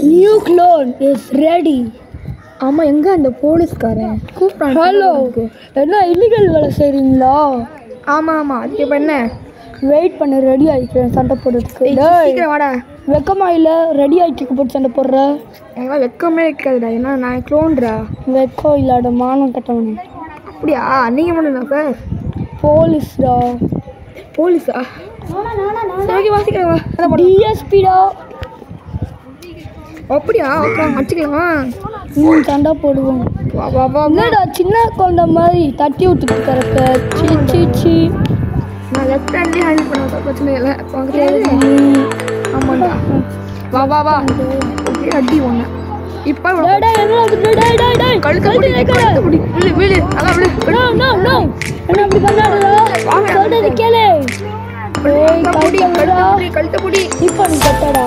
New clone is ready. ஆமாம், எங்கே அந்த போலீஸ்காரன் கூப்பிட்டான்? ஹலோ, என்ன இல்லீகல் வேலை செய்கிறீங்களா? ஆமாம், அதுக்கு இப்போ என்ன? வெயிட் பண்ண, ரெடி ஆகிக்கிறேன் சண்டை போடுறதுக்கு. சீக்கிரம் வாடா. வெக்கமா இல்லை? ரெடி ஆகிட்டு போட்டு சண்டை போடுற? எல்லாம் வெக்கமே இருக்காதுடா, ஏன்னா நான் க்ளோன்றா. வெக்கம் இல்லாட மானம் கட்டவனே. அப்படியா? நீங்கள் பண்ணுங்க சார். போலீஸ்டா. போலீஸா? சரி, வாசிக்கிறவா டிஎஸ்பிடா. அப்படியா? அப்புறம் அடிச்சுக்கலாம். சண்டை போடுவோம். வா வா வா. என்னடா சின்ன கொண்ட மாதிரி தட்டி விட்டுட்டு கிடக்க? சீ சீ சீ. நான் லெஃப்ட் ஹேண்ட்லேயே ஹேண்டில் பண்ணுவேன், பிரச்சனை இல்லை. ஆமாண்டா. வா வா வா. ஓகே, அடி ஒன்று. இப்போ கழுத்து பிடி. விழு அதான் விழு. என்ன அப்படி பண்ணாடா? கேளு. கழுத்து பிடி. இப்போ நீ கட்டடா.